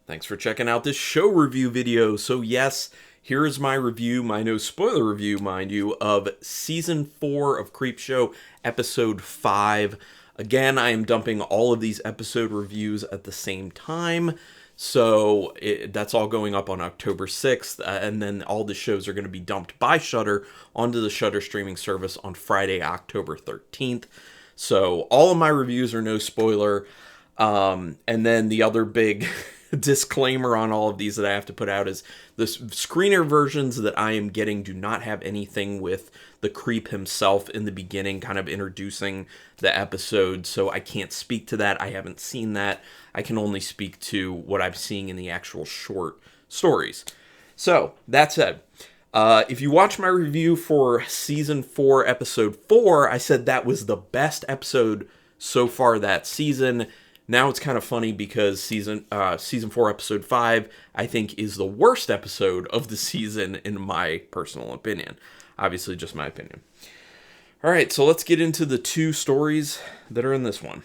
Thanks for checking out this show review video. So yes, here is my review, my no spoiler review, mind you, of Season 4 of Creepshow, Episode 5. Again, I am dumping all of these episode reviews at the same time. So that's all going up on October 6th, and then all the shows are going to be dumped by Shudder onto the Shudder streaming service on Friday, October 13th. So all of my reviews are no spoiler. And then the other big disclaimer on all of these that I have to put out is the screener versions that I am getting do not have anything with the creep himself in the beginning, kind of introducing the episode. So I can't speak to that. I haven't seen that. I can only speak to what I'm seeing in the actual short stories. So that said, if you watch my review for Season 4, Episode 4, I said that was the best episode so far that season. Now it's kind of funny because season 4, Episode 5, I think is the worst episode of the season in my personal opinion. Obviously, just my opinion. All right, so let's get into the two stories that are in this one.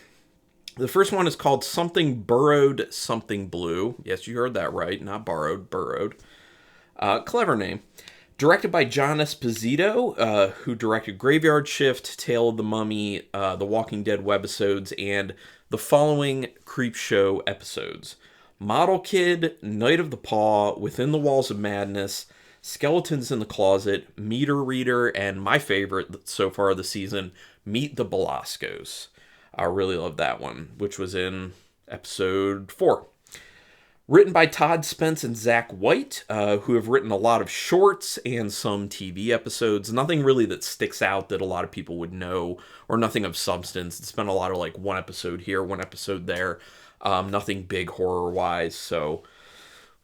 The first one is called Something Burrowed, Something Blue. Yes, you heard that right. Not borrowed, burrowed. Clever name. Directed by John Esposito, who directed Graveyard Shift, Tale of the Mummy, The Walking Dead webisodes, and the following Creepshow episodes: Model Kid, Night of the Paw, Within the Walls of Madness, Skeletons in the Closet, Meter Reader, and my favorite so far of the season, Meet the Belascos. I really love that one, which was in Episode 4. Written by Todd Spence and Zach White, who have written a lot of shorts and some TV episodes. Nothing really that sticks out that a lot of people would know, or nothing of substance. It's been a lot of like one episode here, one episode there. Nothing big horror-wise, so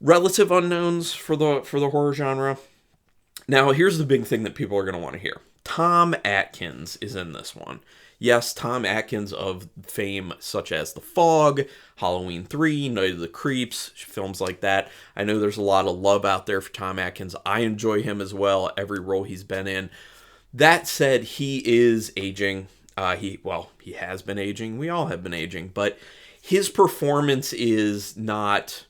relative unknowns for the horror genre. Now, here's the big thing that people are going to want to hear. Tom Atkins is in this one. Yes, Tom Atkins of fame such as The Fog, Halloween 3, Night of the Creeps, films like that. I know there's a lot of love out there for Tom Atkins. I enjoy him as well, every role he's been in. That said, he is aging. He has been aging. We all have been aging. But his performance is not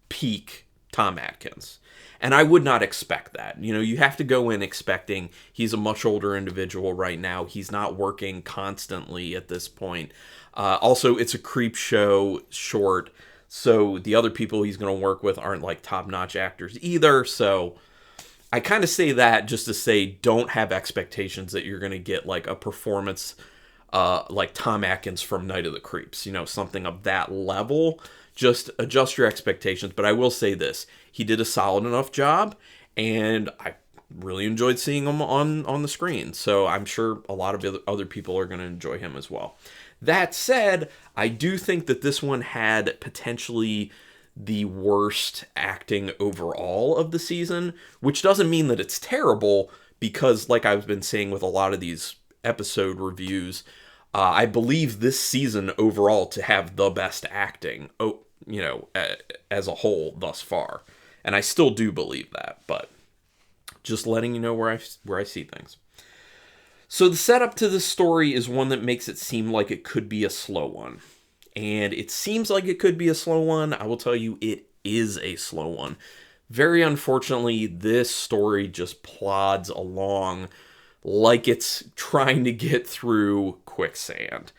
peak Tom Atkins. And I would not expect that. You know, you have to go in expecting he's a much older individual right now. He's not working constantly at this point. Also, it's a creep show short, so the other people he's going to work with aren't like top-notch actors either. So I kind of say that just to say don't have expectations that you're going to get like a performance like Tom Atkins from Night of the Creeps. You know, something of that level. Just adjust your expectations. But I will say this. He did a solid enough job, and I really enjoyed seeing him on the screen. So I'm sure a lot of other people are going to enjoy him as well. That said, I do think that this one had potentially the worst acting overall of the season, which doesn't mean that it's terrible, because like I've been saying with a lot of these episode reviews, I believe this season overall to have the best acting, as a whole thus far. And I still do believe that, but just letting you know where I see things. So the setup to this story is one that makes it seem like it could be a slow one. And it seems like it could be a slow one. I will tell you, it is a slow one. Very unfortunately, this story just plods along like it's trying to get through quicksand.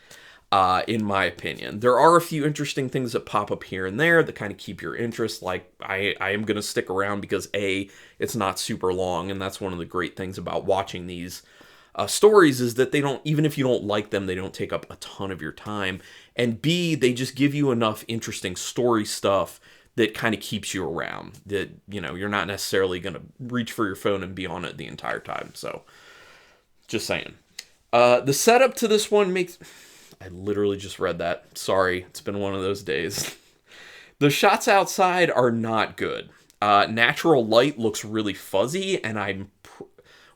In my opinion. There are a few interesting things that pop up here and there that kind of keep your interest. Like, I am going to stick around because A, it's not super long, and that's one of the great things about watching these stories is that they don't, even if you don't like them, they don't take up a ton of your time. And B, they just give you enough interesting story stuff that kind of keeps you around. That, you know, you're not necessarily going to reach for your phone and be on it the entire time. So, just saying. The setup to this one makes... I literally just read that. Sorry, it's been one of those days. The shots outside are not good. Natural light looks really fuzzy, and I'm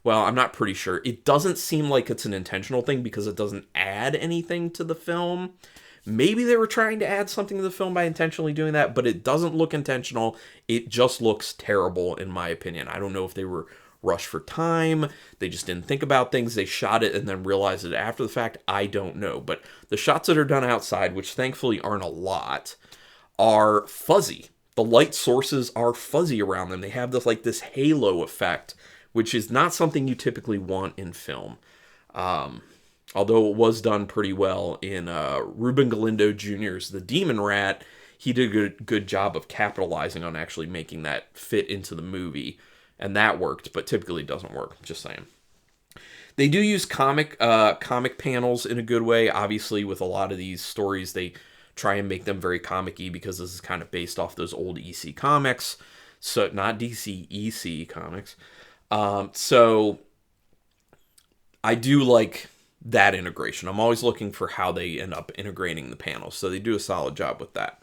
not pretty sure. It doesn't seem like it's an intentional thing because it doesn't add anything to the film. Maybe they were trying to add something to the film by intentionally doing that, but it doesn't look intentional. It just looks terrible, in my opinion. I don't know if they were rushed for time, they just didn't think about things, they shot it and then realized it after the fact. I don't know. But the shots that are done outside, which thankfully aren't a lot, are fuzzy. the light sources are fuzzy around them. They have this halo effect, which is not something you typically want in film. Although it was done pretty well in Ruben Galindo Jr.'s The Demon Rat, he did a good job of capitalizing on actually making that fit into the movie, and that worked, but typically doesn't work, just saying. They do use comic panels in a good way. Obviously, with a lot of these stories, they try and make them very comic-y because this is kind of based off those old EC comics. So, not DC, EC comics. So, I do like that integration. I'm always looking for how they end up integrating the panels. So, they do a solid job with that.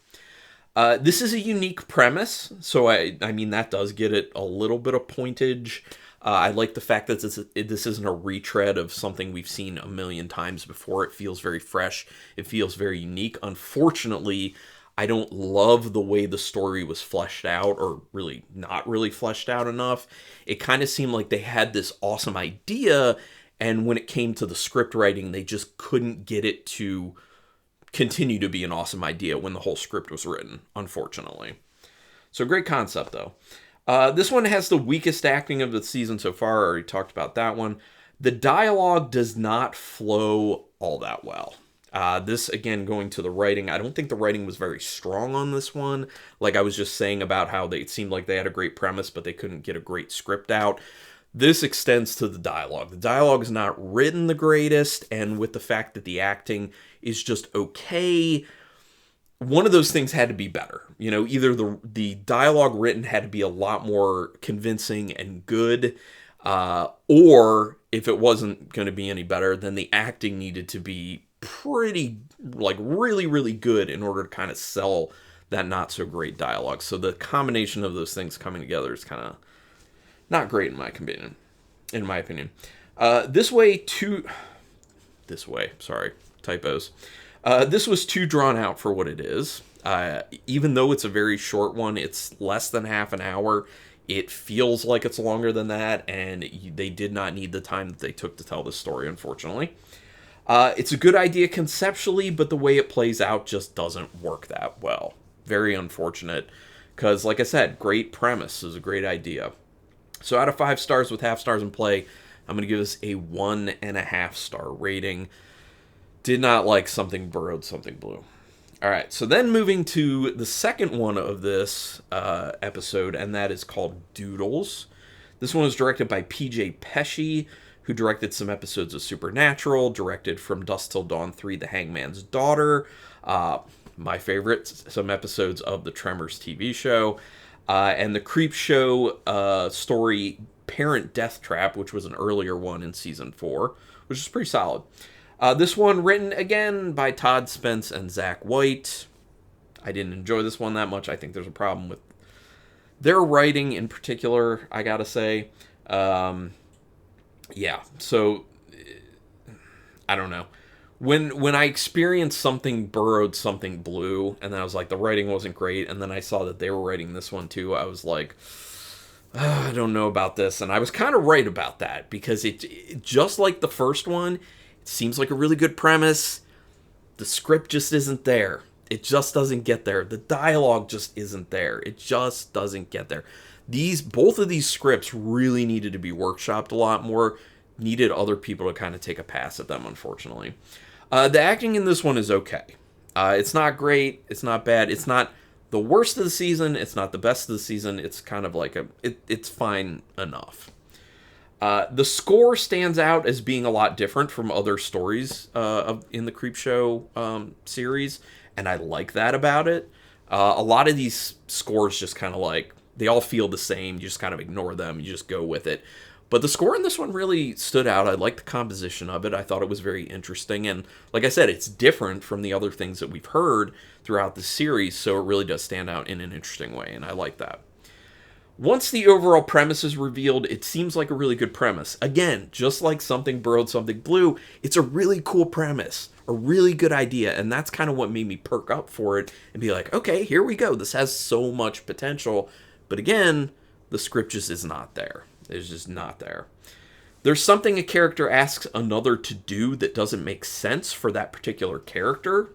This is a unique premise. So, I mean, that does get it a little bit of pointage. I like the fact that this isn't a retread of something we've seen a million times before. It feels very fresh. It feels very unique. Unfortunately, I don't love the way the story was fleshed out, or really not really fleshed out enough. It kind of seemed like they had this awesome idea, and when it came to the script writing, they just couldn't get it to continue to be an awesome idea when the whole script was written, unfortunately. So great concept, though. This one has the weakest acting of the season so far. I already talked about that one. The dialogue does not flow all that well. This, again, going to the writing, I don't think the writing was very strong on this one. Like I was just saying about how it seemed like they had a great premise, but they couldn't get a great script out. This extends to the dialogue. The dialogue is not written the greatest, and with the fact that the acting is just okay, one of those things had to be better. You know, either the dialogue written had to be a lot more convincing and good, or if it wasn't going to be any better, then the acting needed to be pretty, like, really, really good in order to kind of sell that not so great dialogue. So the combination of those things coming together is kind of not great in my opinion. This was too drawn out for what it is. Even though it's a very short one, it's less than half an hour. It feels like it's longer than that, and they did not need the time that they took to tell this story, unfortunately. It's a good idea conceptually, but the way it plays out just doesn't work that well. Very unfortunate, because, like I said, great premise is a great idea. So out of 5 stars with half stars in play, I'm going to give this a 1.5 star rating. Did not like Something Burrowed, Something Blue. All right, so then moving to the second one of this episode, and that is called Doodles. This one was directed by P.J. Pesci, who directed some episodes of Supernatural, directed From Dusk Till Dawn 3, The Hangman's Daughter, my favorite, some episodes of the Tremors TV show, and the Creepshow story Parent Death Trap, which was an earlier one in season 4, which is pretty solid. This one written, again, by Todd Spence and Zach White. I didn't enjoy this one that much. I think there's a problem with their writing in particular, I gotta say. Yeah, so, I don't know. When I experienced Something Burrowed, Something Blue, and then I was like, the writing wasn't great, and then I saw that they were writing this one too, I was like, I don't know about this. And I was kind of right about that, because it just like the first one, it seems like a really good premise. The script just isn't there. It just doesn't get there. The dialogue just isn't there. It just doesn't get there. Both of these scripts really needed to be workshopped a lot more, needed other people to kind of take a pass at them, unfortunately. The acting in this one is okay. It's not great. It's not bad. It's not the worst of the season. It's not the best of the season. It's kind of like it's fine enough. The score stands out as being a lot different from other stories in the Creepshow series, and I like that about it. A lot of these scores just kind of like, they all feel the same. You just kind of ignore them. You just go with it. But the score in this one really stood out. I liked the composition of it. I thought it was very interesting. And like I said, it's different from the other things that we've heard throughout the series, so it really does stand out in an interesting way, and I like that. Once the overall premise is revealed, it seems like a really good premise. Again, just like Something Burrowed, Something Blue, it's a really cool premise, a really good idea, and that's kind of what made me perk up for it and be like, okay, here we go. This has so much potential. But again, the script just is not there. It's just not there. There's something a character asks another to do that doesn't make sense for that particular character.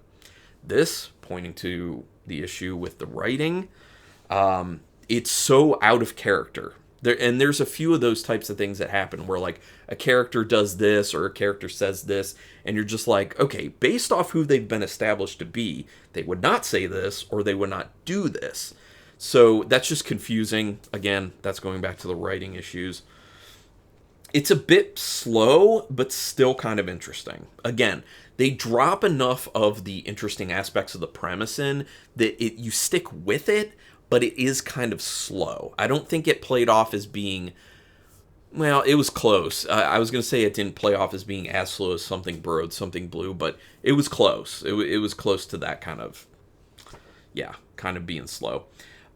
This, pointing to the issue with the writing. It's so out of character. There's a few of those types of things that happen where like a character does this or a character says this, and you're just like, okay, based off who they've been established to be, they would not say this or they would not do this. So that's just confusing. Again, that's going back to the writing issues. It's a bit slow, but still kind of interesting. Again, they drop enough of the interesting aspects of the premise in that you stick with it, but it is kind of slow. I don't think it played off as being, well, it was close. I was going to say it didn't play off as being as slow as Something Borrowed, Something Blue, but it was close. It was close to that kind of, yeah, kind of being slow.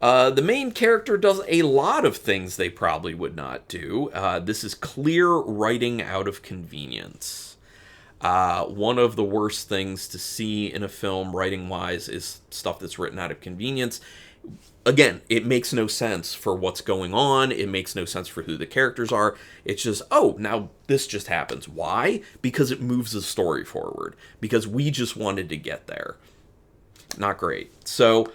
The main character does a lot of things they probably would not do. This is clear writing out of convenience. One of the worst things to see in a film, writing-wise, is stuff that's written out of convenience. Again, it makes no sense for what's going on. It makes no sense for who the characters are. It's just, oh, now this just happens. Why? Because it moves the story forward. Because we just wanted to get there. Not great. So,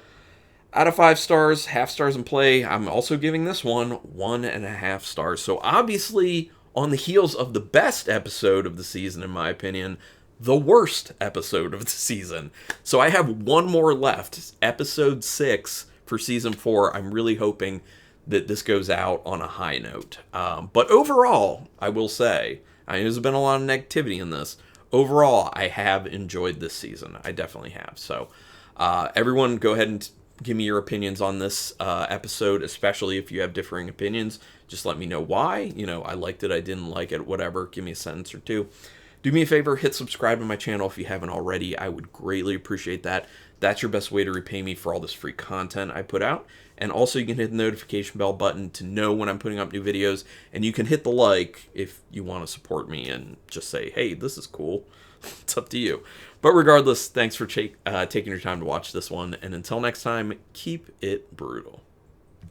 out of 5 stars, half stars in play, I'm also giving this one 1.5 stars. So obviously, on the heels of the best episode of the season, in my opinion, the worst episode of the season. So I have one more left, episode 6 for season 4. I'm really hoping that this goes out on a high note. But overall, I will say, there's been a lot of negativity in this. Overall, I have enjoyed this season. I definitely have. So everyone go ahead and give me your opinions on this episode, especially if you have differing opinions. Just let me know why. I liked it, I didn't like it, whatever. Give me a sentence or two. Do me a favor, hit subscribe to my channel if you haven't already. I would greatly appreciate that. That's your best way to repay me for all this free content I put out. And also you can hit the notification bell button to know when I'm putting up new videos. And you can hit the like if you want to support me and just say, hey, this is cool. It's up to you. But regardless, thanks for taking your time to watch this one. And until next time, keep it brutal.